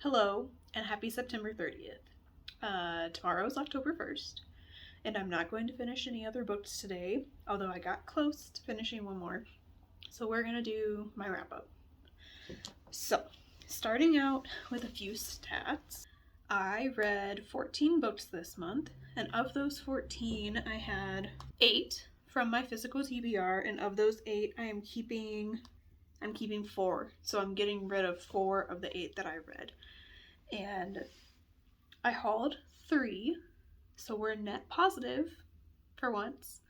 Hello, and happy September 30th. Tomorrow is October 1st, and I'm not going to finish any other books today, although I got close to finishing one more. So we're going to do my wrap up. So, starting out with a few stats. I read 14 books this month, and of those 14, I had 8 from my physical TBR, and of those 8, I'm keeping 4. So I'm getting rid of 4 of the 8 that I read. And I hauled 3, so we're net positive for once.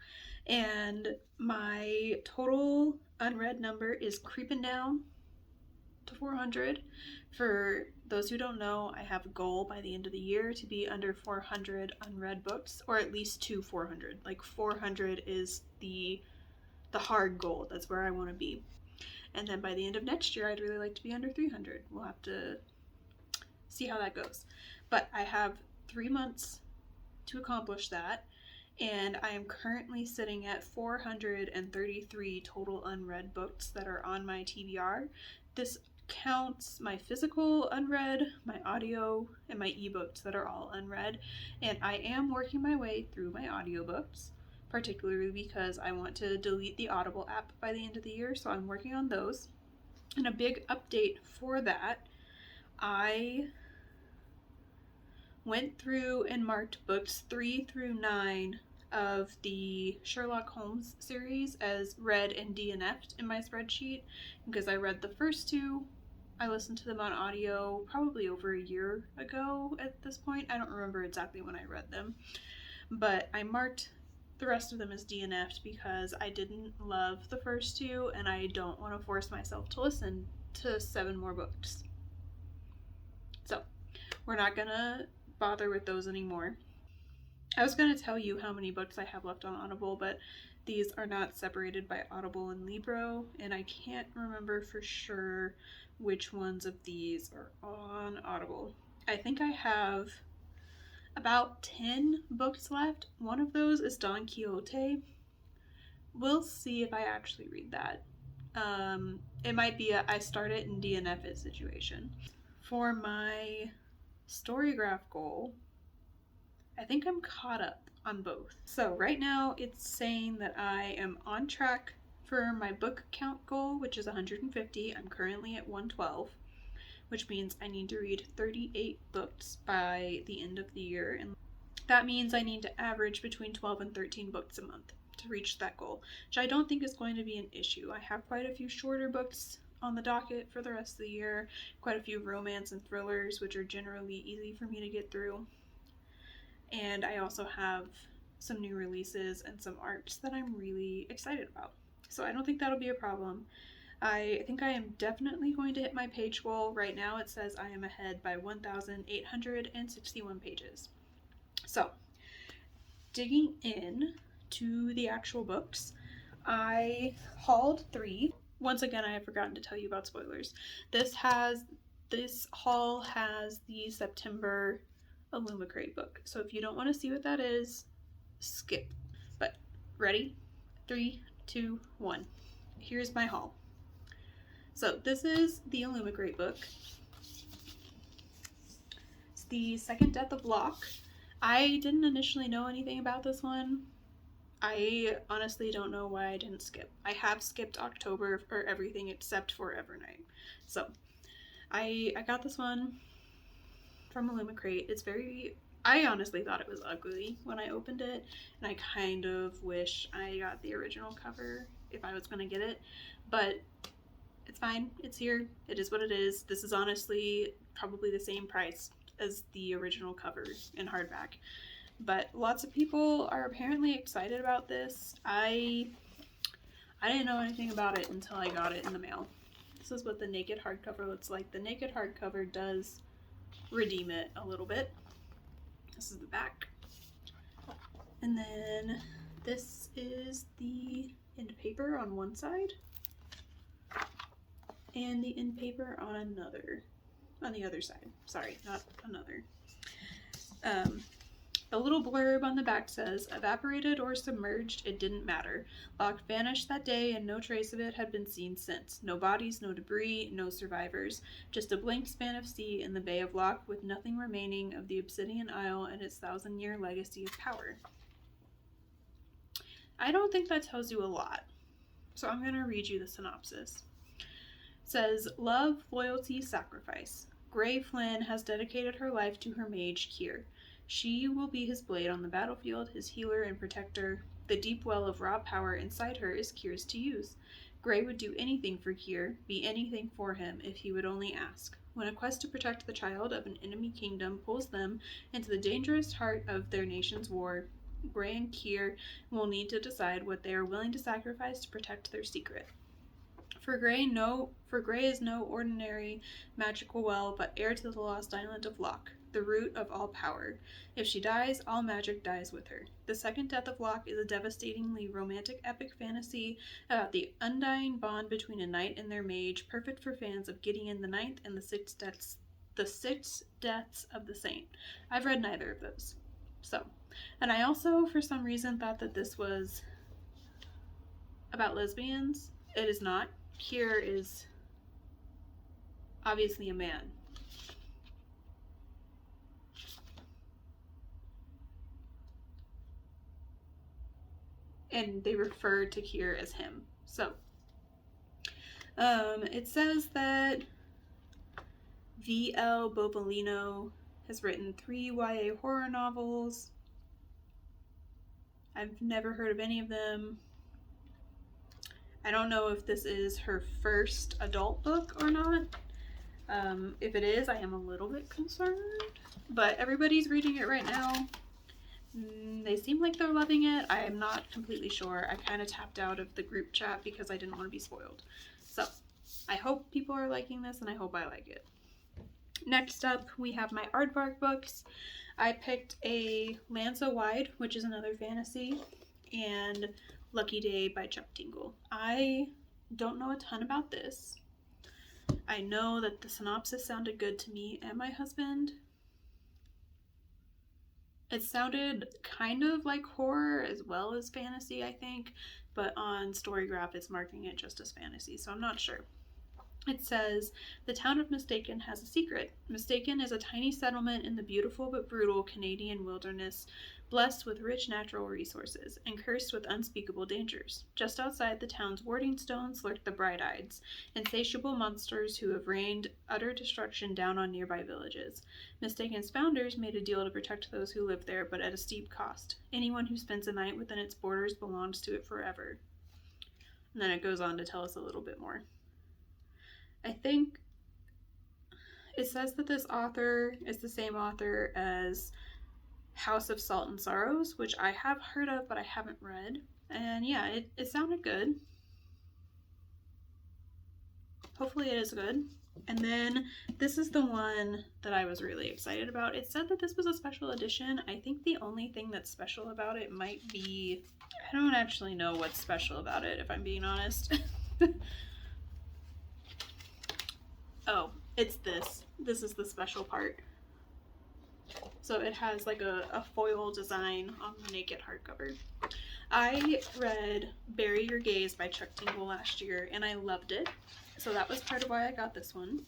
And my total unread number is creeping down to 400. For those who don't know, I have a goal by the end of the year to be under 400 unread books, or at least to 400. Like 400 is the hard goal. That's where I want to be. And then by the end of next year, I'd really like to be under 300. We'll have to see how that goes. But I have 3 months to accomplish that, and I am currently sitting at 433 total unread books that are on my TBR. This counts my physical unread, my audio, and my ebooks that are all unread, and I am working my way through my audiobooks, particularly because I want to delete the Audible app by the end of the year, so I'm working on those. And a big update for that, I went through and marked books 3 through 9 of the Sherlock Holmes series as read and DNF'd in my spreadsheet, because I read the first 2. I listened to them on audio probably over a year ago at this point. I don't remember exactly when I read them, but I marked the rest of them as DNF'd because I didn't love the first 2, and I don't want to force myself to listen to 7 more books. So we're not gonna bother with those anymore. I was going to tell you how many books I have left on Audible, but these are not separated by Audible and Libro, and I can't remember for sure which ones of these are on Audible. I think I have about 10 books left. One of those is Don Quixote. We'll see if I actually read that. It might be a I start it and DNF it situation. For my Storygraph goal, I think I'm caught up on both. So right now it's saying that I am on track for my book count goal, which is 150. I'm currently at 112, which means I need to read 38 books by the end of the year. And that means I need to average between 12 and 13 books a month to reach that goal, which I don't think is going to be an issue. I have quite a few shorter books on the docket for the rest of the year, quite a few romance and thrillers, which are generally easy for me to get through. And I also have some new releases and some arcs that I'm really excited about. So I don't think that'll be a problem. I think I am definitely going to hit my page goal. Right now it says I am ahead by 1,861 pages. So, digging in to the actual books, I hauled 3. Once again, I have forgotten to tell you about spoilers. This haul has the September Illumicrate book. So if you don't want to see what that is, skip. But ready? 3, 2, 1. Here's my haul. So this is the Illumicrate book. It's the Second Death of Locke. I didn't initially know anything about this one. I honestly don't know why I didn't skip. I have skipped October for everything except for Evernight. So I got this one from Illumicrate. I honestly thought it was ugly when I opened it, and I kind of wish I got the original cover if I was going to get it, but it's fine. It's here. It is what it is. This is honestly probably the same price as the original cover in hardback, but lots of people are apparently excited about this. I didn't know anything about it until I got it in the mail. This is what the naked hardcover looks like. The naked hardcover does redeem it a little bit. This is the back. And then this is the end paper on one side and the end paper on the other side. Sorry, not another. A little blurb on the back says, evaporated or submerged, it didn't matter. Locke vanished that day and no trace of it had been seen since. No bodies, no debris, no survivors. Just a blank span of sea in the Bay of Locke with nothing remaining of the Obsidian Isle and its 1,000-year legacy of power. I don't think that tells you a lot, so I'm going to read you the synopsis. It says, love, loyalty, sacrifice. Gray Flynn has dedicated her life to her mage, Kier. She will be his blade on the battlefield, his healer and protector. The deep well of raw power inside her is Kier's to use. Gray would do anything for Kier, be anything for him, if he would only ask. When a quest to protect the child of an enemy kingdom pulls them into the dangerous heart of their nation's war, Gray and Kier will need to decide what they are willing to sacrifice to protect their secret. For Gray is no ordinary magical well, but heir to the lost island of Locke, the root of all power. If she dies, all magic dies with her. The Second Death of Locke is a devastatingly romantic epic fantasy about the undying bond between a knight and their mage, perfect for fans of Gideon the Ninth and the Six Deaths of the Saint. I've read neither of those. And I also, for some reason, thought that this was about lesbians. It is not. Kier is obviously a man. And they refer to Kier as him. So, it says that V.L. Bobolino has written 3 YA horror novels. I've never heard of any of them. I don't know if this is her first adult book or not. If it is, I am a little bit concerned. But everybody's reading it right now. They seem like they're loving it. I am not completely sure. I kind of tapped out of the group chat because I didn't want to be spoiled. So, I hope people are liking this and I hope I like it. Next up, we have my Aardvark books. I picked a Lands So Wide, which is another fantasy, and Lucky Day by Chuck Tingle. I don't know a ton about this. I know that the synopsis sounded good to me and my husband. It sounded kind of like horror as well as fantasy, I think, but on Storygraph it's marking it just as fantasy, so I'm not sure. It says, the town of Mistaken has a secret. Mistaken is a tiny settlement in the beautiful but brutal Canadian wilderness, blessed with rich natural resources, and cursed with unspeakable dangers. Just outside the town's warding stones lurk the Bright-Eyes, insatiable monsters who have rained utter destruction down on nearby villages. Mistaken's founders made a deal to protect those who live there, but at a steep cost. Anyone who spends a night within its borders belongs to it forever. And then it goes on to tell us a little bit more. I think it says that this author is the same author as House of Salt and Sorrows, which I have heard of, but I haven't read. And yeah, it sounded good. Hopefully it is good. And then this is the one that I was really excited about. It said that this was a special edition. I think the only thing that's special about it might be... I don't actually know what's special about it, if I'm being honest. Oh, it's this. This is the special part. So it has like a foil design on the naked hardcover. I read Bury Your Gaze by Chuck Tingle last year and I loved it. So that was part of why I got this one.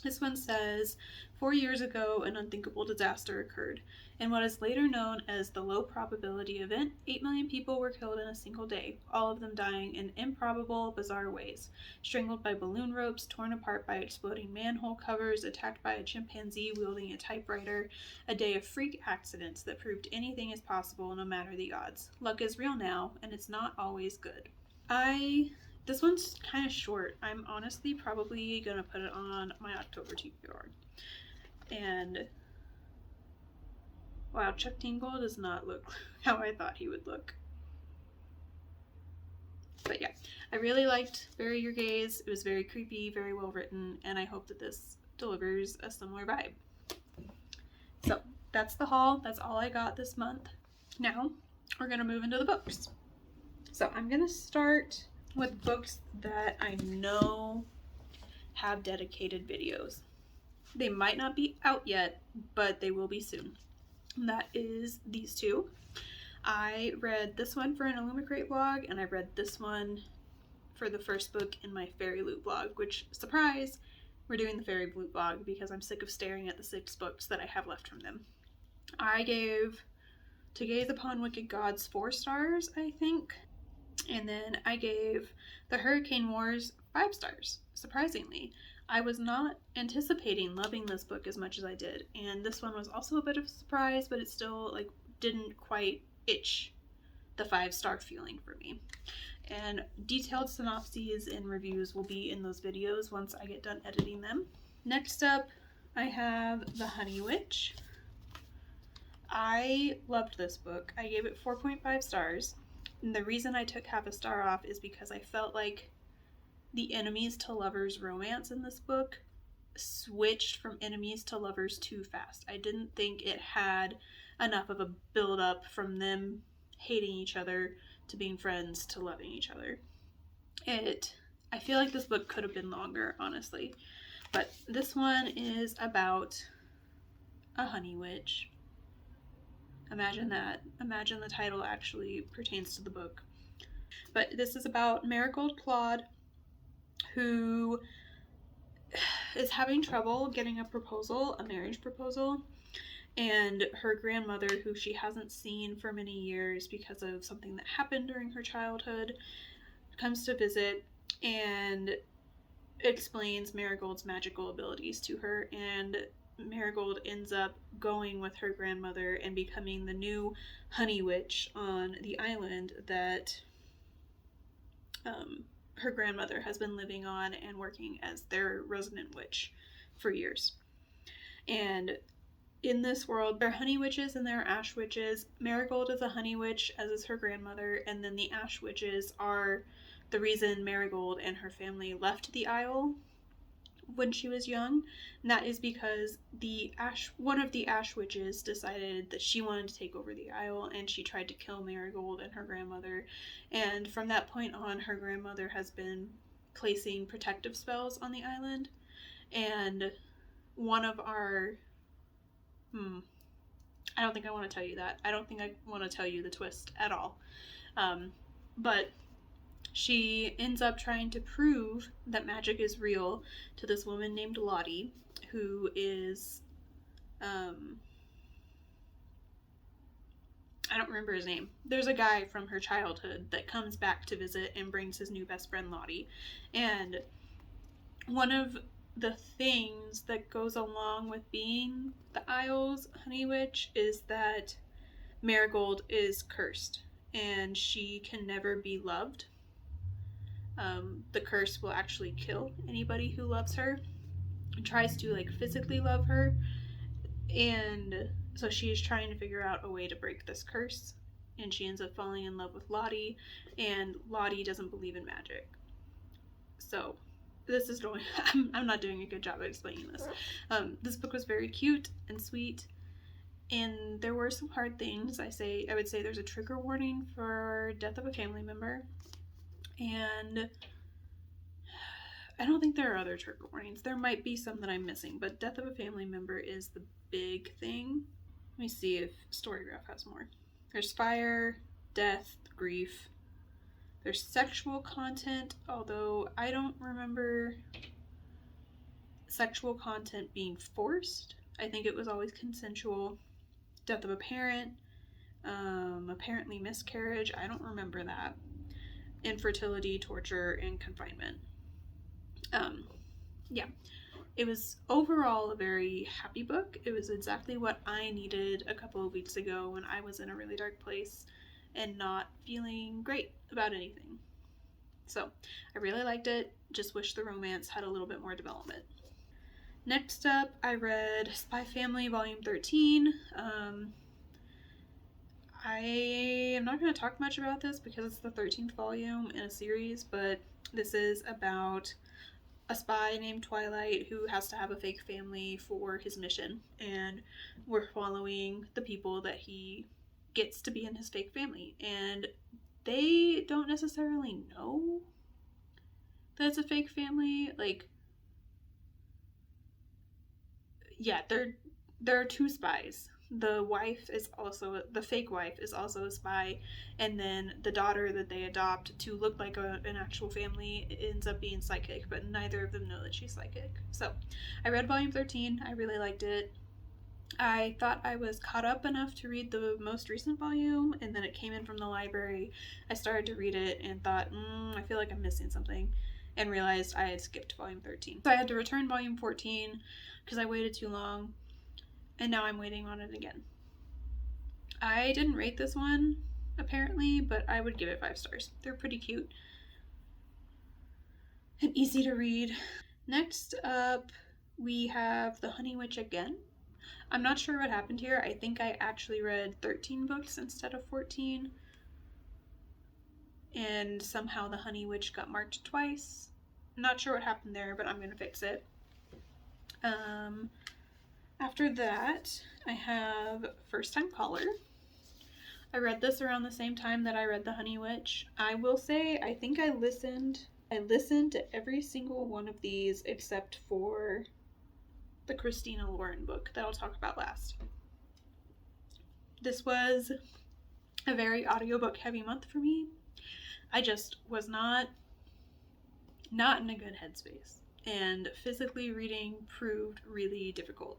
This one says, 4 years ago, an unthinkable disaster occurred. In what is later known as the low probability event, 8 million people were killed in a single day, all of them dying in improbable, bizarre ways. Strangled by balloon ropes, torn apart by exploding manhole covers, attacked by a chimpanzee wielding a typewriter. A day of freak accidents that proved anything is possible no matter the odds. Luck is real now, and it's not always good. This one's kind of short. I'm honestly probably going to put it on my October TBR. And wow, Chuck Tingle does not look how I thought he would look. But yeah, I really liked Bury Your Gaze. It was very creepy, very well written, and I hope that this delivers a similar vibe. So that's the haul. That's all I got this month. Now we're going to move into the books. So I'm going to start with books that I know have dedicated videos. They might not be out yet, but they will be soon. and that is these two. I read this one for an Illumicrate vlog, and I read this one for the first book in my Fairy Loot vlog, which, surprise, we're doing the Fairy Loot vlog because I'm sick of staring at the 6 books that I have left from them. I gave To Gaze Upon Wicked Gods 4 stars, I think, and then I gave The Hurricane Wars 5 stars, surprisingly. I was not anticipating loving this book as much as I did, and this one was also a bit of a surprise, but it still didn't quite itch the 5-star feeling for me. And detailed synopses and reviews will be in those videos once I get done editing them. Next up, I have The Honey Witch. I loved this book. I gave it 4.5 stars. And the reason I took half a star off is because I felt like the enemies to lovers romance in this book switched from enemies to lovers too fast. I didn't think it had enough of a build up from them hating each other to being friends to loving each other. I feel like this book could have been longer, honestly. But this one is about a honey witch. Imagine that. Imagine the title actually pertains to the book. But this is about Marigold Claude, who is having trouble getting a marriage proposal, and her grandmother, who she hasn't seen for many years because of something that happened during her childhood, comes to visit and explains Marigold's magical abilities to her, and Marigold ends up going with her grandmother and becoming the new honey witch on the island that her grandmother has been living on and working as their resident witch for years. And in this world, there are honey witches and there are ash witches. Marigold is a honey witch, as is her grandmother, and then the ash witches are the reason Marigold and her family left the Isle when she was young, and that is because one of the ash witches decided that she wanted to take over the Isle, and she tried to kill Marigold and her grandmother, and from that point on, her grandmother has been placing protective spells on the island, and one of our I don't think I want to tell you that. I don't think I want to tell you the twist at all. But she ends up trying to prove that magic is real to this woman named Lottie, who is, I don't remember his name. There's a guy from her childhood that comes back to visit and brings his new best friend Lottie. And one of the things that goes along with being the Isle's honey witch is that Marigold is cursed and she can never be loved. The curse will actually kill anybody who loves her and tries to physically love her, and so she is trying to figure out a way to break this curse, and she ends up falling in love with Lottie, and Lottie doesn't believe in magic. So this is going I'm not doing a good job at explaining this. This book was very cute and sweet, and there were some hard things. I would say there's a trigger warning for death of a family member, and I don't think there are other trigger warnings. There might be some that I'm missing, but death of a family member is the big thing. Let me see if Storygraph has more. There's fire, death, grief. There's sexual content, although I don't remember sexual content being forced. I think it was always consensual. Death of a parent, apparently miscarriage. I don't remember that. Infertility, torture, and confinement. Yeah. It was overall a very happy book. It was exactly what I needed a couple of weeks ago when I was in a really dark place and not feeling great about anything. So, I really liked it. Just wish the romance had a little bit more development. Next up, I read Spy Family Volume 13. I am not going to talk much about this because it's the 13th volume in a series, but this is about a spy named Twilight who has to have a fake family for his mission, and we're following the people that he gets to be in his fake family, and they don't necessarily know that it's a fake family. There are two spies the fake wife is also a spy, and then the daughter that they adopt to look like an actual family ends up being psychic, but neither of them know that she's psychic. So I read volume 13. I really liked it. I thought I was caught up enough to read the most recent volume, and then it came in from the library. I started to read it and thought, I feel like I'm missing something, and realized I had skipped volume 13. So I had to return volume 14 because I waited too long, and now I'm waiting on it again. I didn't rate this one, apparently, but I would give it 5 stars. They're pretty cute and easy to read. Next up, we have The Honey Witch again. I'm not sure what happened here. I think I actually read 13 books instead of 14. And somehow The Honey Witch got marked twice. Not sure what happened there, but I'm going to fix it. After that, I have First Time Caller. I read this around the same time that I read The Honey Witch. I will say, I think I listened to every single one of these except for the Christina Lauren book that I'll talk about last. This was a very audiobook heavy month for me. I just was not in a good headspace, and physically reading proved really difficult.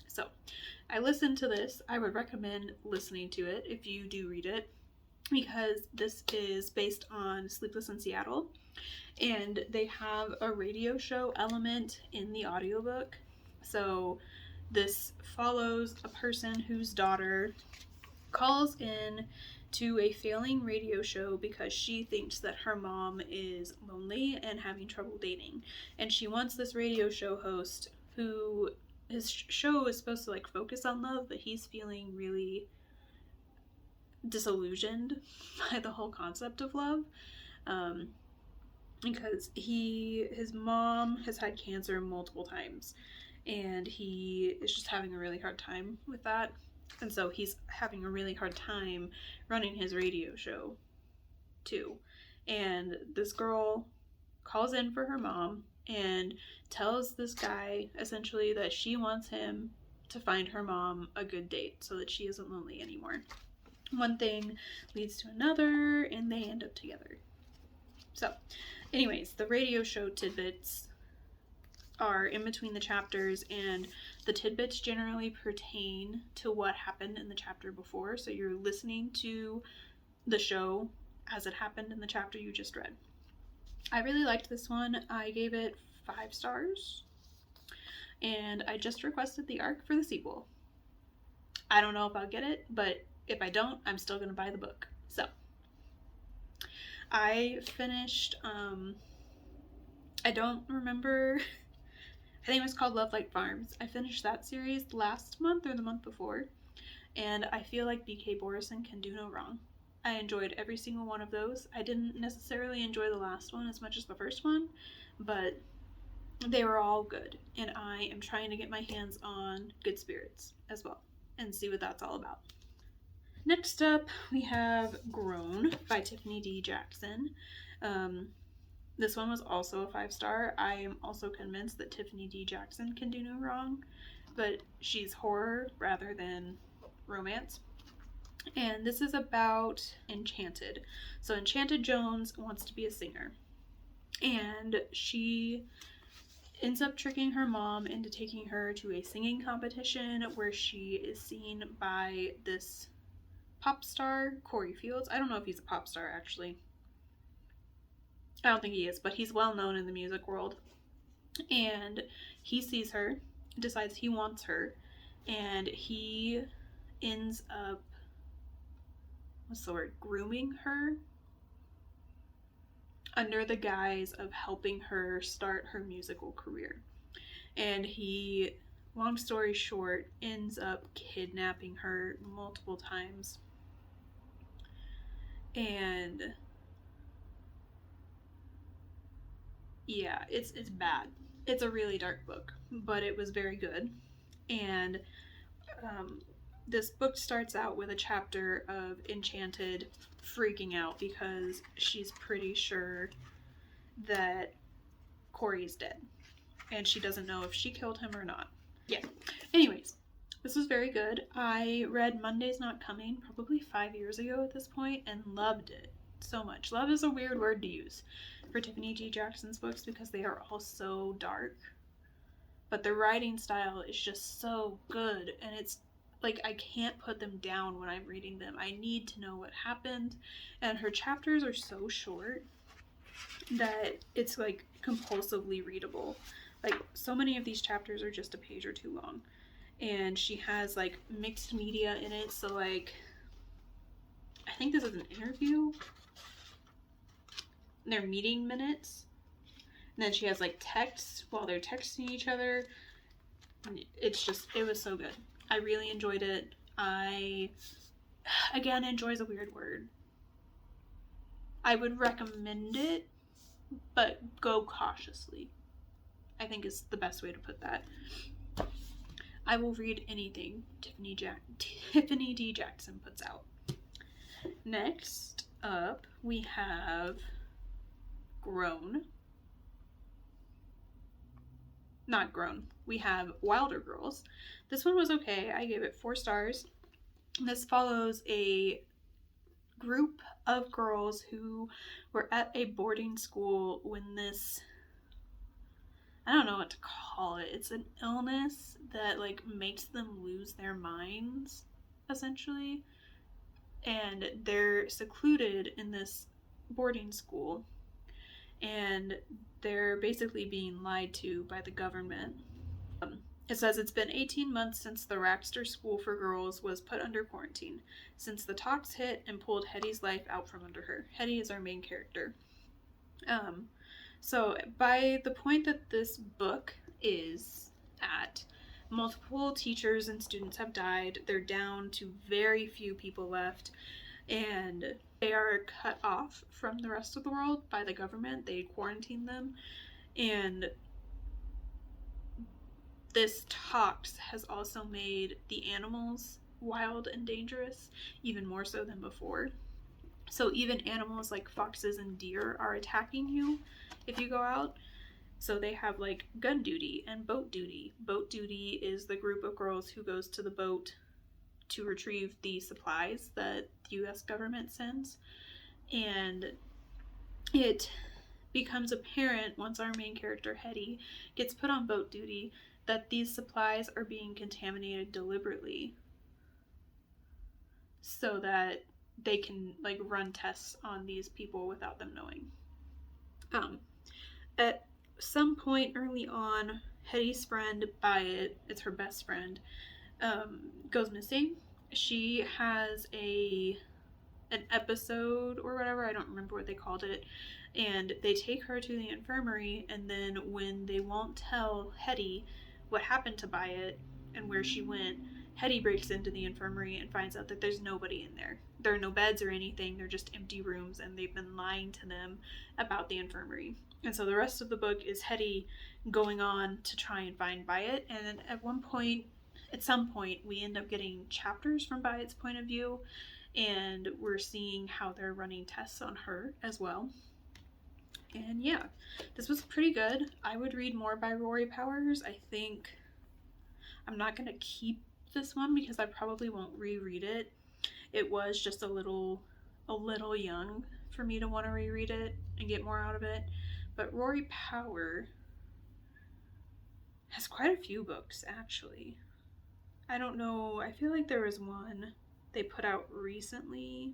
So I listened to this. I would recommend listening to it if you do read it, because this is based on Sleepless in Seattle, and they have a radio show element in the audiobook. So this follows a person whose daughter calls in to a failing radio show because she thinks that her mom is lonely and having trouble dating. And she wants this radio show host who, his show is supposed to like focus on love, but he's feeling really disillusioned by the whole concept of love. Because his mom has had cancer multiple times, and he is just having a really hard time with that. And so he's having a really hard time running his radio show too. And this girl calls in for her mom and tells this guy essentially that she wants him to find her mom a good date so that she isn't lonely anymore. One thing leads to another, and they end up together. So anyways, the radio show tidbits are in between the chapters, and the tidbits generally pertain to what happened in the chapter before, so you're listening to the show as it happened in the chapter you just read. I really liked this one. I gave it 5 stars, and I just requested the ARC for the sequel. I don't know if I'll get it, but if I don't, I'm still going to buy the book. So I finished, I don't remember, I think it was called Love Like Farms. I finished that series last month or the month before, and I feel like B.K. Borison can do no wrong. I enjoyed every single one of those. I didn't necessarily enjoy the last one as much as the first one, but they were all good, and I am trying to get my hands on Good Spirits as well and see what that's all about. Next up, we have Grown by Tiffany D. Jackson. This one was also a 5-star. I am also convinced that Tiffany D. Jackson can do no wrong, but she's horror rather than romance. And this is about Enchanted. So Enchanted Jones wants to be a singer, and she ends up tricking her mom into taking her to a singing competition where she is seen by this pop star, Corey Fields. I don't know if he's a pop star, actually. I don't think he is, but he's well known in the music world. And he sees her, decides he wants her, and he ends up, grooming her under the guise of helping her start her musical career. And he, long story short, ends up kidnapping her multiple times. And yeah, it's bad. It's a really dark book, but it was very good. And this book starts out with a chapter of Enchanted freaking out because she's pretty sure that Corey's dead, and she doesn't know if she killed him or not. Yeah. Anyways, This was very good. I read Monday's Not Coming probably 5 years ago at this point and loved it so much. Love is a weird word to use for Tiffany D. Jackson's books because they are all so dark. But the writing style is just so good, and it's like I can't put them down when I'm reading them. I need to know what happened, and her chapters are so short that it's like compulsively readable. Like so many of these chapters are just a page or two long, and she has like mixed media in it. So like I think this is an interview. They're meeting minutes, and then she has like texts while they're texting each other. It was so good. I really enjoyed it. Again, enjoy is a weird word. I would recommend it, but go cautiously, I think is the best way to put that. I will read anything Tiffany D. Jackson puts out. Next up, we have Grown. Not Grown. We have Wilder Girls. This one was okay. I gave it 4 stars. This follows a group of girls who were at a boarding school when this, I don't know what to call it. It's an illness that like makes them lose their minds, essentially. And they're secluded in this boarding school, and they're basically being lied to by the government. It says it's been 18 months since the Raxter School for Girls was put under quarantine, since the talks hit and pulled Hetty's life out from under her. Hetty is our main character. So by the point that this book is at, multiple teachers and students have died. They're down to very few people left, and they are cut off from the rest of the world by the government. They quarantine them, and this tox has also made the animals wild and dangerous, even more so than before. So even animals like foxes and deer are attacking you if you go out. So they have like gun duty and boat duty. Boat duty is the group of girls who goes to the boat to retrieve the supplies that the US government sends. And it becomes apparent once our main character, Hetty, gets put on boat duty that these supplies are being contaminated deliberately so that they can like run tests on these people without them knowing. At some point early on, Hetty's friend Byatt, it's her best friend, goes missing. She has an episode or whatever, I don't remember what they called it, and they take her to the infirmary, and then when they won't tell Hetty what happened to Byatt and where she went, Hetty breaks into the infirmary and finds out that there's nobody in there. There are no beds or anything, they're just empty rooms, and they've been lying to them about the infirmary. And so the rest of the book is Hetty going on to try and find Byatt, and at some point, we end up getting chapters from Byatt's point of view, and we're seeing how they're running tests on her as well. And yeah, this was pretty good. I would read more by Rory Powers. I think I'm not going to keep this one because I probably won't reread it. It was just a little young for me to want to reread it and get more out of it. But Rory Power has quite a few books, actually. I don't know, I feel like there was one they put out recently.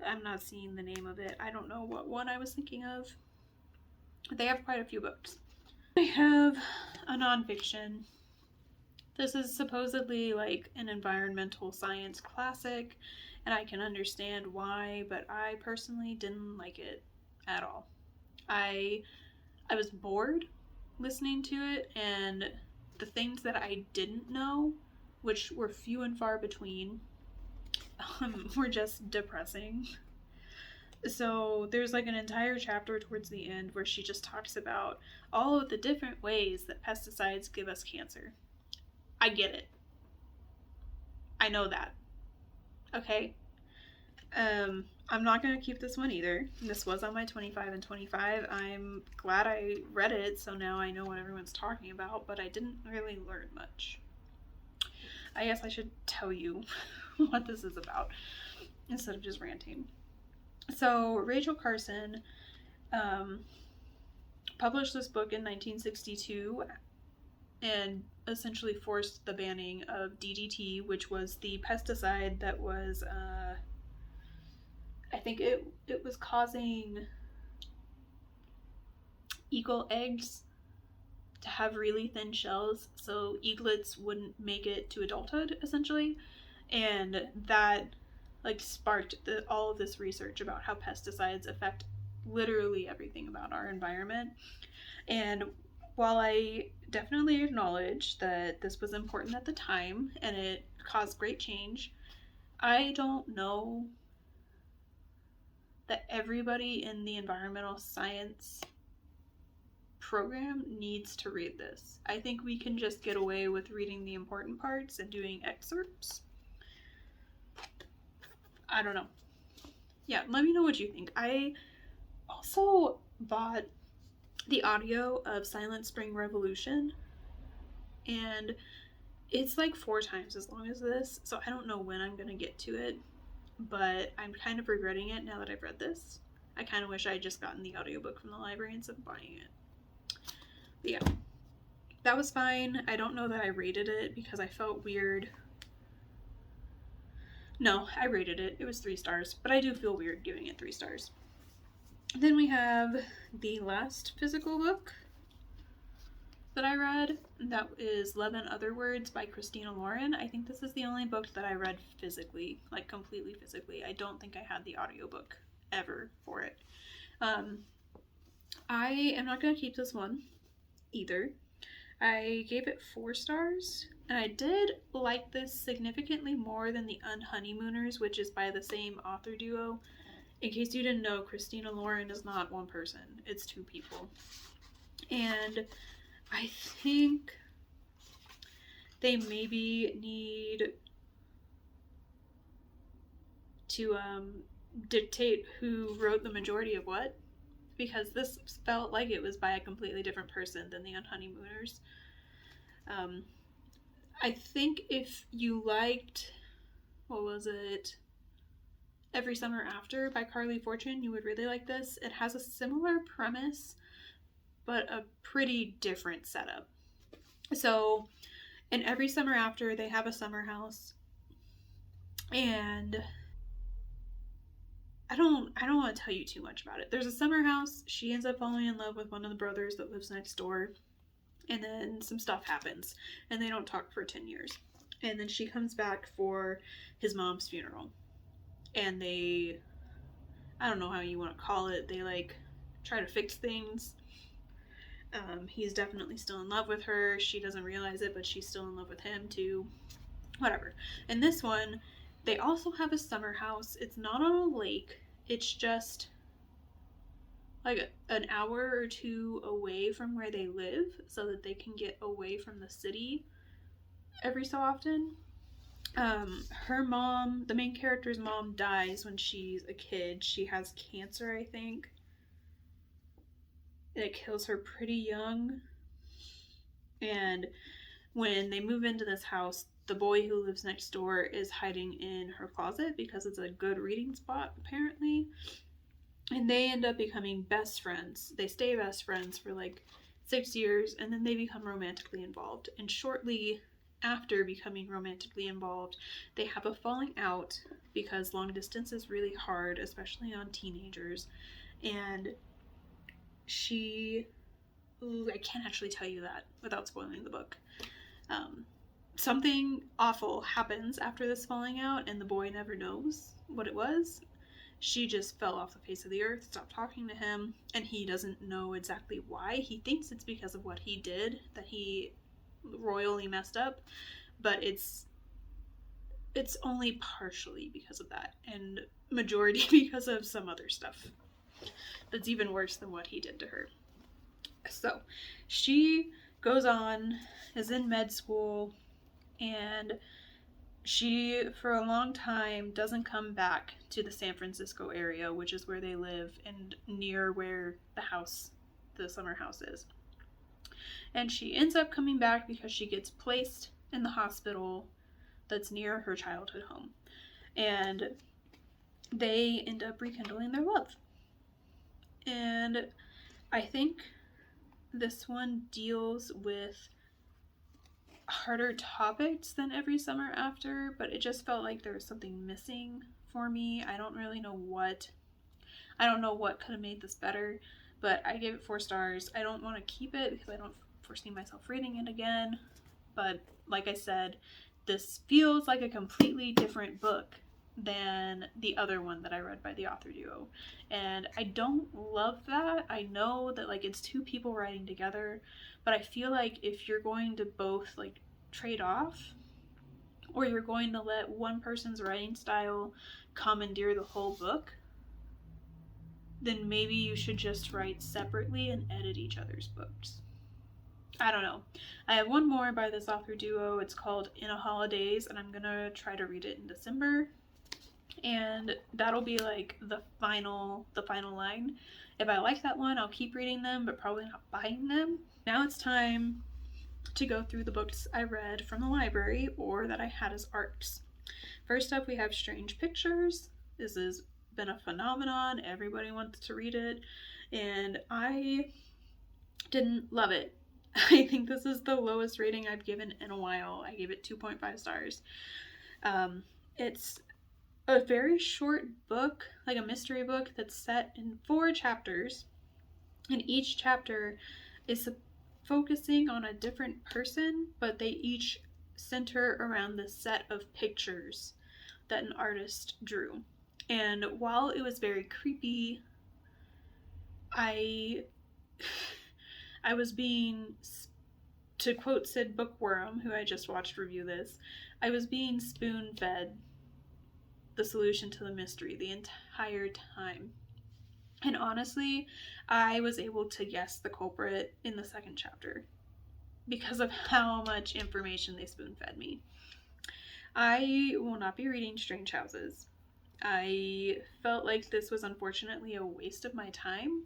I'm not seeing the name of it. I don't know what one I was thinking of. They have quite a few books. They have a nonfiction. This is supposedly like an environmental science classic, and I can understand why, but I personally didn't like it at all. I was bored listening to it, and the things that I didn't know, which were few and far between, were just depressing. So there's like an entire chapter towards the end where she just talks about all of the different ways that pesticides give us cancer. I get it. I know that. Okay? I'm not going to keep this one either. This was on my 25 and 25. I'm glad I read it, so now I know what everyone's talking about, but I didn't really learn much. I guess I should tell you what this is about instead of just ranting. So Rachel Carson published this book in 1962 and essentially forced the banning of DDT, which was the pesticide that was, I think it was causing eagle eggs to have really thin shells, so eaglets wouldn't make it to adulthood, essentially. And that sparked all of this research about how pesticides affect literally everything about our environment. And while I definitely acknowledge that this was important at the time and it caused great change, I don't know that everybody in the environmental science program needs to read this. I think we can just get away with reading the important parts and doing excerpts. I don't know. Yeah, let me know what you think. I also bought the audio of Silent Spring Revolution, and it's like 4 times as long as this, so I don't know when I'm gonna get to it, but I'm kind of regretting it now that I've read this. I kind of wish I had just gotten the audiobook from the library instead of buying it. But yeah, that was fine. I don't know that I rated it because I felt weird. No, I rated it. It was 3 stars, but I do feel weird giving it 3 stars. Then we have the last physical book that I read. That is Love in Other Words by Christina Lauren. I think this is the only book that I read physically, like completely physically. I don't think I had the audiobook ever for it. I am not going to keep this one either. I gave it 4 stars, and I did like this significantly more than The Unhoneymooners, which is by the same author duo. In case you didn't know, Christina Lauren is not one person, it's 2 people. And I think they maybe need to dictate who wrote the majority of what, because this felt like it was by a completely different person than The Unhoneymooners. I think if you liked, what was it, Every Summer After by Carly Fortune, you would really like this. It has a similar premise, but a pretty different setup. So, in Every Summer After, they have a summer house, and I don't want to tell you too much about it. There's a summer house. She ends up falling in love with one of the brothers that lives next door, and then some stuff happens, and they don't talk for 10 years. And then she comes back for his mom's funeral, and they, I don't know how you want to call it, they try to fix things. He's definitely still in love with her. She doesn't realize it, but she's still in love with him too. Whatever. In this one, they also have a summer house. It's not on a lake. It's just like an hour or 2 away from where they live so that they can get away from the city every so often. Her mom, the main character's mom, dies when she's a kid. She has cancer, I think. And it kills her pretty young. And when they move into this house, the boy who lives next door is hiding in her closet because it's a good reading spot, apparently. And they end up becoming best friends. They stay best friends for 6 years, and then they become romantically involved. And shortly after becoming romantically involved, they have a falling out because long distance is really hard, especially on teenagers. And I can't actually tell you that without spoiling the book. Something awful happens after this falling out, and the boy never knows what it was. She just fell off the face of the earth, stopped talking to him, and he doesn't know exactly why. He thinks it's because of what he did, that he royally messed up, but it's only partially because of that, and majority because of some other stuff that's even worse than what he did to her. So she goes on, is in med school, and she, for a long time, doesn't come back to the San Francisco area, which is where they live and near where the summer house is. And she ends up coming back because she gets placed in the hospital that's near her childhood home. And they end up rekindling their love. And I think this one deals with harder topics than Every Summer After, but it just felt like there was something missing for me. I don't really know what. I don't know what could have made this better, but I gave it 4 stars. I don't want to keep it because I don't foresee myself reading it again. But like I said, this feels like a completely different book than the other one that I read by the author duo. And I don't love that. I know that like it's 2 people writing together, but I feel like if you're going to both like trade off, or you're going to let one person's writing style commandeer the whole book, then maybe you should just write separately and edit each other's books. I don't know. I have one more by this author duo. It's called In a Holidays, and I'm gonna try to read it in December. And that'll be like the final line. If I like that one, I'll keep reading them, but probably not buying them. Now it's time to go through the books I read from the library or that I had as ARCs. First up, we have Strange Pictures. This has been a phenomenon. Everybody wants to read it, and I didn't love it. I think this is the lowest rating I've given in a while. I gave it 2.5 stars. It's a very short book, like a mystery book that's set in 4 chapters, and each chapter is focusing on a different person, but they each center around the set of pictures that an artist drew. And while it was very creepy, I was being, to quote Sid Bookworm, who I just watched review this, I was being spoon-fed the solution to the mystery the entire time. And honestly, I was able to guess the culprit in the 2nd chapter because of how much information they spoon-fed me. I will not be reading Strange Houses. I felt like this was unfortunately a waste of my time.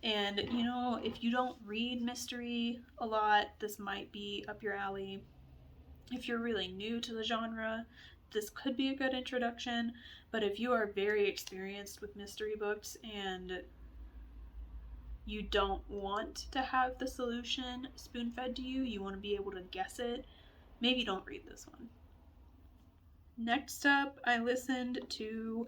And, you know, if you don't read mystery a lot, this might be up your alley. If you're really new to the genre, this could be a good introduction. But if you are very experienced with mystery books and you don't want to have the solution spoon-fed to you, you want to be able to guess it, maybe don't read this one. Next up, I listened to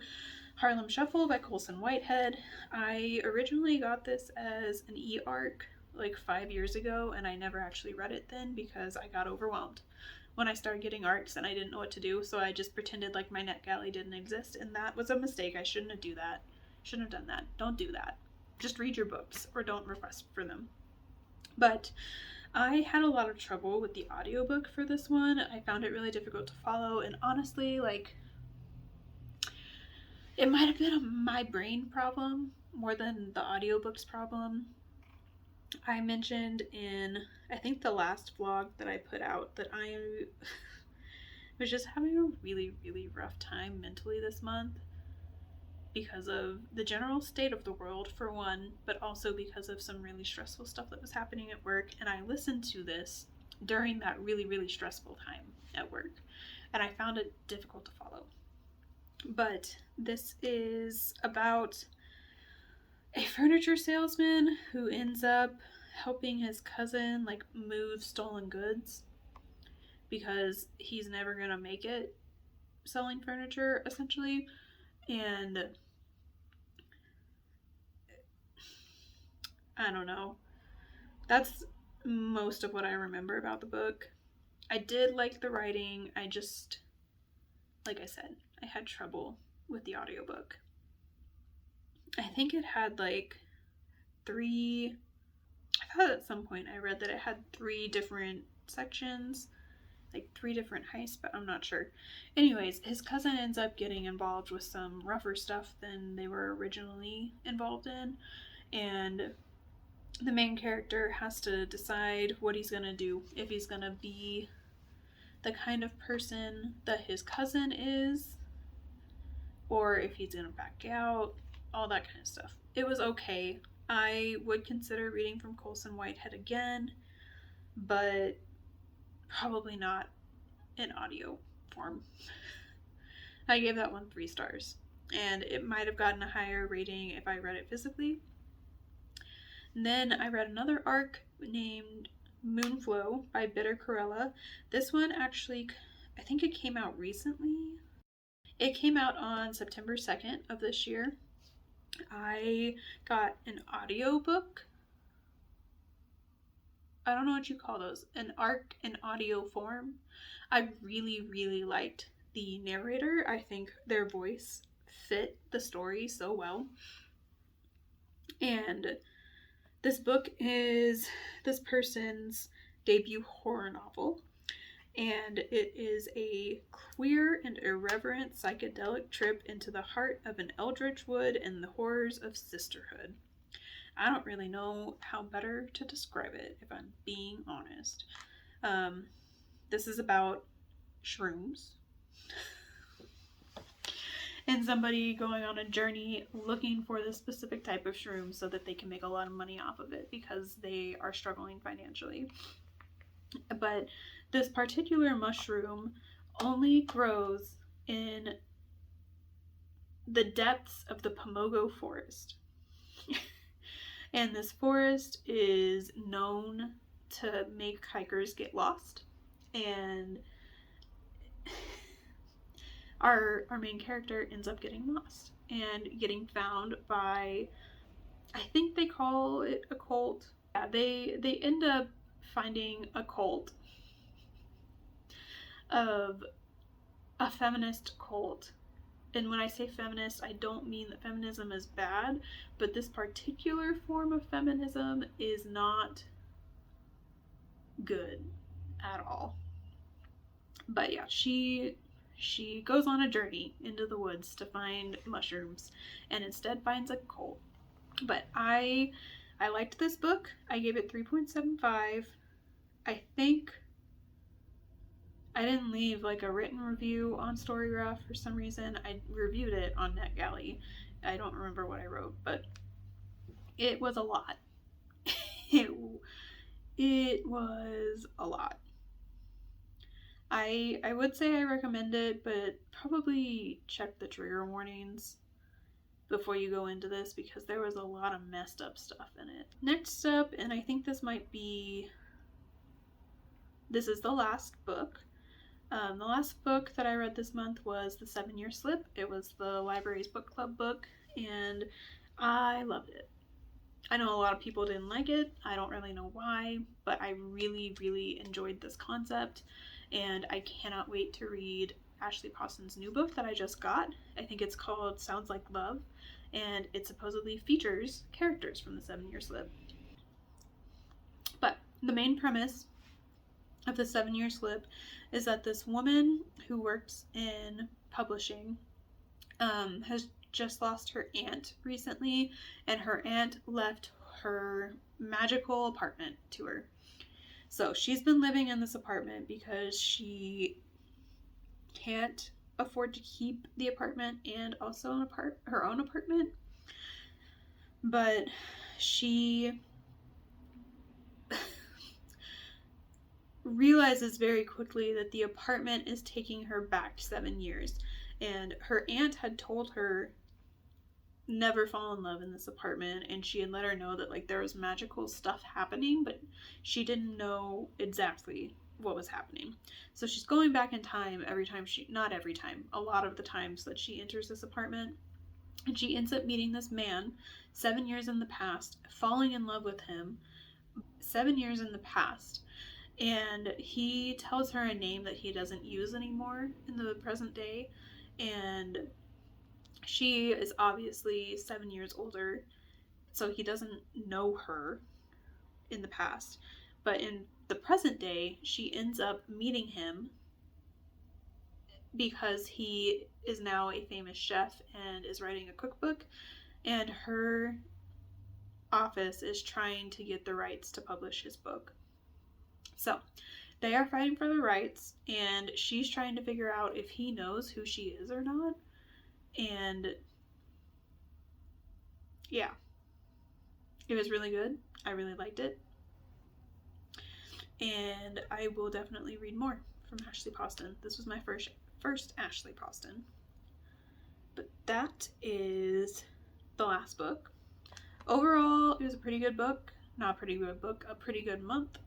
Harlem Shuffle by Colson Whitehead. I originally got this as an e-arc like 5 years ago, and I never actually read it then because I got overwhelmed when I started getting arcs and I didn't know what to do, so I just pretended like my NetGalley didn't exist, and that was a mistake. I shouldn't have done that. Don't do that. Just read your books or don't request for them. But I had a lot of trouble with the audiobook for this one. I found it really difficult to follow, and honestly, like, it might have been my brain problem more than the audiobook's problem. I mentioned in, I think, the last vlog that I put out that I was just having a really, really rough time mentally this month because of the general state of the world, for one, but also because of some really stressful stuff that was happening at work. And I listened to this during that really, really stressful time at work, and I found it difficult to follow. But this is about a furniture salesman who ends up helping his cousin like move stolen goods because he's never gonna make it selling furniture, essentially. And I don't know, that's most of what I remember about the book. I did like the writing. I just, like I said, I had trouble with the audiobook. I think it had like 3, I thought at some point I read that it had 3 different sections, like 3 different heists, but I'm not sure. Anyways, his cousin ends up getting involved with some rougher stuff than they were originally involved in, and the main character has to decide what he's gonna do, if he's gonna be the kind of person that his cousin is, or if he's gonna back out, all that kind of stuff. It was okay. I would consider reading from Colson Whitehead again, but probably not in audio form. I gave that one 3 stars, and it might have gotten a higher rating if I read it physically. And then I read another arc named Moonflow by Bitter Corella. This one actually, I think it came out recently. It came out on September 2nd of this year. I got an audiobook. I don't know what you call those. An arc in audio form. I really, really liked the narrator. I think their voice fit the story so well. And this book is this person's debut horror novel, and it is a queer and irreverent psychedelic trip into the heart of an eldritch wood and the horrors of sisterhood. I don't really know how better to describe it, if I'm being honest. This is about shrooms. And somebody going on a journey looking for this specific type of shroom so that they can make a lot of money off of it because they are struggling financially. But this particular mushroom only grows in the depths of the Pomogo forest. And this forest is known to make hikers get lost. And our main character ends up getting lost and getting found by, I think they call it a cult. Yeah, they end up finding a cult of a feminist cult. And when I say feminist, I don't mean that feminism is bad, but this particular form of feminism is not good at all. But yeah, she goes on a journey into the woods to find mushrooms and instead finds a cult. But I liked this book. I gave it 3.75. I think I didn't leave like a written review on Storygraph for some reason. I reviewed it on NetGalley. I don't remember what I wrote, but it was a lot. It was a lot. I would say I recommend it, but probably check the trigger warnings before you go into this because there was a lot of messed up stuff in it. Next up, and I think this is the last book. The last book that I read this month was The 7-Year Slip. It was the library's book club book, and I loved it. I know a lot of people didn't like it. I don't really know why, but I really, really enjoyed this concept, and I cannot wait to read Ashley Poston's new book that I just got. I think it's called Sounds Like Love, and it supposedly features characters from The 7-Year Slip. But the main premise of The 7-Year Slip is that this woman who works in publishing has just lost her aunt recently, and her aunt left her magical apartment to her. So she's been living in this apartment because she can't afford to keep the apartment and also her own apartment. But she realizes very quickly that the apartment is taking her back 7 years, and her aunt had told her never fall in love in this apartment, and she had let her know that like there was magical stuff happening, but she didn't know exactly what was happening. So she's going back in time not every time, a lot of the times that she enters this apartment, and she ends up meeting this man 7 years in the past, falling in love with him 7 years in the past. And he tells her a name that he doesn't use anymore in the present day, and she is obviously 7 years older, so he doesn't know her in the past. But in the present day, she ends up meeting him because he is now a famous chef and is writing a cookbook, and her office is trying to get the rights to publish his book. So they are fighting for the rights, and she's trying to figure out if he knows who she is or not. And yeah, it was really good. I really liked it, and I will definitely read more from from Ashley Poston. This was my first Ashley Poston. But that is the last book. Overall, it was a pretty good book. Not a pretty good book, a pretty good month.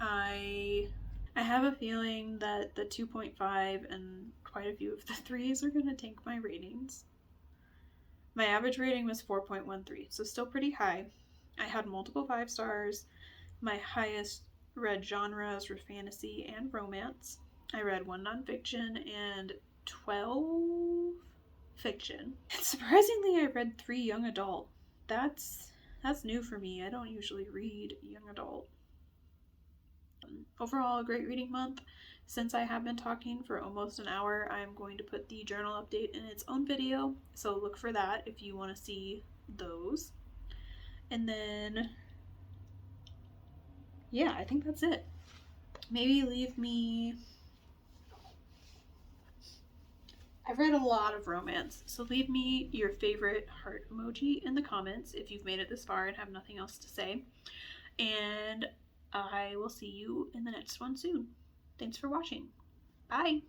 I have a feeling that the 2.5 and quite a few of the 3s are going to tank my ratings. My average rating was 4.13, so still pretty high. I had multiple 5 stars. My highest read genres were fantasy and romance. I read 1 nonfiction and 12 fiction. And surprisingly, I read 3 young adult. That's new for me. I don't usually read young adult. Overall, a great reading month. Since I have been talking for almost an hour, I'm going to put the journal update in its own video, so look for that if you want to see those. And then, yeah, I think that's it. Maybe leave me... I've read a lot of romance, so leave me your favorite heart emoji in the comments if you've made it this far and have nothing else to say. And I will see you in the next one soon. Thanks for watching. Bye!